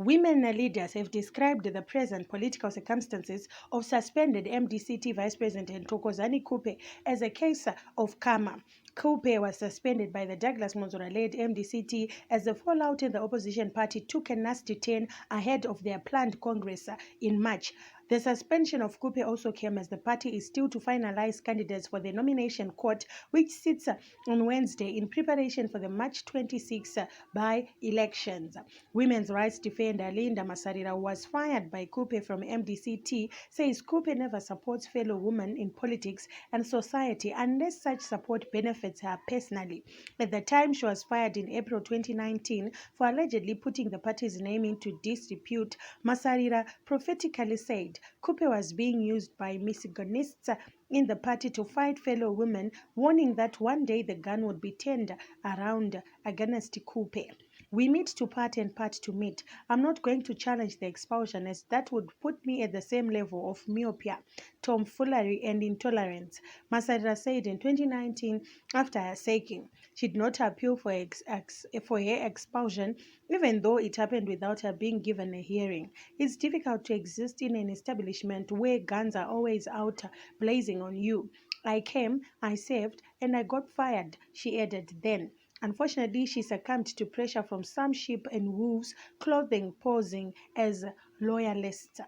Women leaders have described the present political circumstances of suspended MDCT Vice President Thokozani Khupe as a case of karma. Khupe was suspended by the Douglas Monzora-led MDCT as the fallout in the opposition party took a nasty turn ahead of their planned Congress in March. The suspension of Khupe also came as the party is still to finalize candidates for the nomination court, which sits on Wednesday in preparation for the March 26 by-elections. Women's rights defender Linda Masarira, who was fired by Khupe from MDCT, says Khupe never supports fellow women in politics and society unless such support benefits her personally. At the time she was fired in April 2019 for allegedly putting the party's name into disrepute, Masarira prophetically said Khupe was being used by misogynists in the party to fight fellow women, warning that one day the gun would be turned around against Khupe. We meet to part and part to meet. I'm not going to challenge the expulsion as that would put me at the same level of myopia, tomfoolery and intolerance, Masarira said in 2019 after her sacking. She did not appeal for her expulsion, even though it happened without her being given a hearing. It's difficult to exist in an establishment where guns are always out blazing on you. I came, I served, and I got fired, she added then. Unfortunately, she succumbed to pressure from some sheep and wolves clothing posing as loyalists.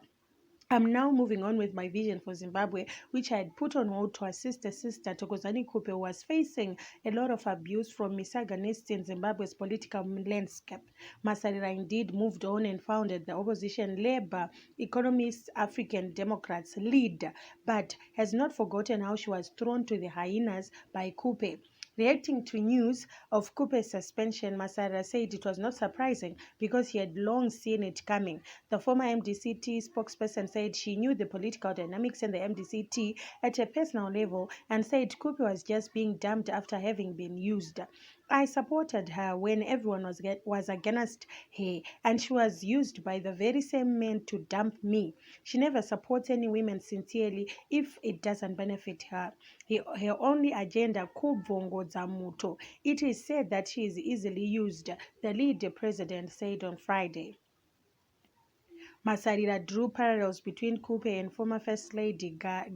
I'm now moving on with my vision for Zimbabwe, which I had put on hold to assist a sister, Thokozani Khupe, who was facing a lot of abuse from misogynists in Zimbabwe's political landscape. Masarira indeed moved on and founded the opposition Labour Economists African Democrats lead, but has not forgotten how she was thrown to the hyenas by Khupe. Reacting to news of Khupe's suspension, Masarira said it was not surprising because he had long seen it coming. The former MDCT spokesperson said she knew the political dynamics in the MDCT at a personal level and said Khupe was just being dumped after having been used. I supported her when everyone was against her, and she was used by the very same men to dump me. She never supports any women sincerely if it doesn't benefit her. Her only agenda, kubvongodza muto. It is said that she is easily used, the lead president said on Friday. Masarira drew parallels between Khupe and former First Lady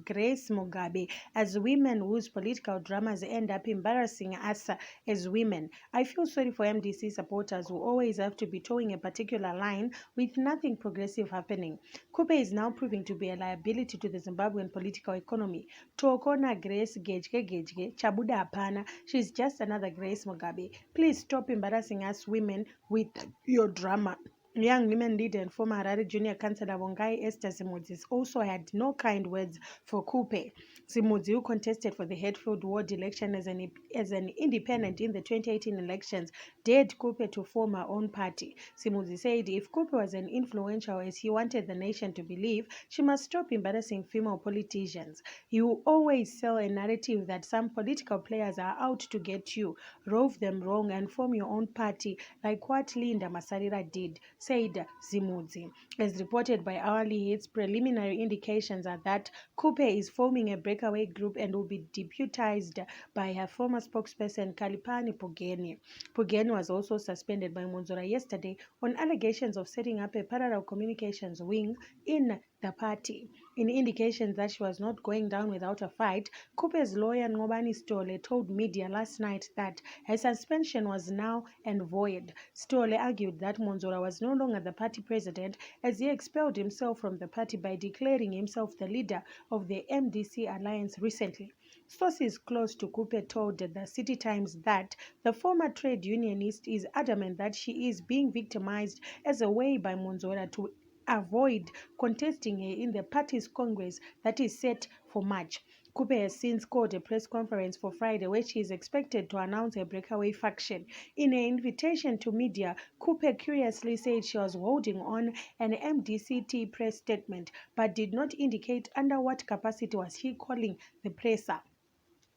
Grace Mugabe as women whose political dramas end up embarrassing us as women. I feel sorry for MDC supporters who always have to be towing a particular line with nothing progressive happening. Khupe is now proving to be a liability to the Zimbabwean political economy. Tokona Grace Gejke Chabuda Apana. She's just another Grace Mugabe. Please stop embarrassing us women with your drama. Young women leader and former Harare Junior Councillor Bongai Esther Simudzi also had no kind words for Khupe. Simudzi, who contested for the Hatfield ward election as an independent in the 2018 elections, dared Khupe to form her own party. Simudzi said if Khupe was an influential as he wanted the nation to believe, she must stop embarrassing female politicians. You always sell a narrative that some political players are out to get you, rove them wrong and form your own party like what Linda Masarira did, said Simudzi. As reported by Hourly Hits, preliminary indications are that Khupe is forming a breakaway group and will be deputized by her former spokesperson Kalipani Pugeni. Pugeni was also suspended by Monzora yesterday on allegations of setting up a parallel communications wing in the party. In indications that she was not going down without a fight, Khupe's lawyer Ngobani Stole told media last night that her suspension was null and void. Stole argued that Monzora was no longer the party president as he expelled himself from the party by declaring himself the leader of the MDC alliance recently. Sources close to Khupe told the City Times that the former trade unionist is adamant that she is being victimized as a way by Monzora to avoid contesting her in the party's congress that is set for March. Khupe has since called a press conference for Friday where she is expected to announce a breakaway faction. In an invitation to media, Khupe curiously said she was holding on an MDCT press statement but did not indicate under what capacity was she calling the presser.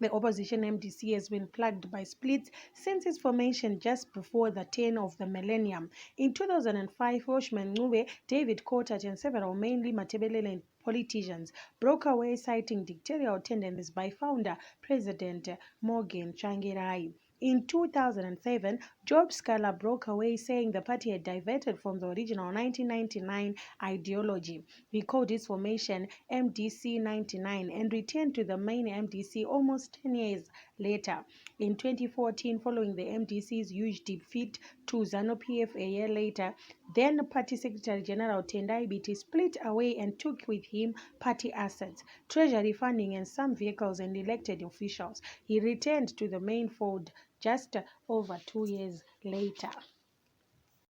The opposition MDC has been plagued by splits since its formation just before the turn of the millennium. In 2005, Hoshman Ngube, David Kotat, and several mainly Matebelele politicians broke away, citing dictatorial tendencies by founder President Morgan Tsvangirai. In 2007, Job Scala broke away, saying the party had diverted from the original 1999 ideology. He called its formation MDC 99 and returned to the main MDC almost 10 years later. In 2014, following the MDC's huge defeat to ZANU-PF a year later, then Party Secretary General Tendai Biti split away and took with him party assets, treasury funding, and some vehicles and elected officials. He returned to the main fold just over 2 years later.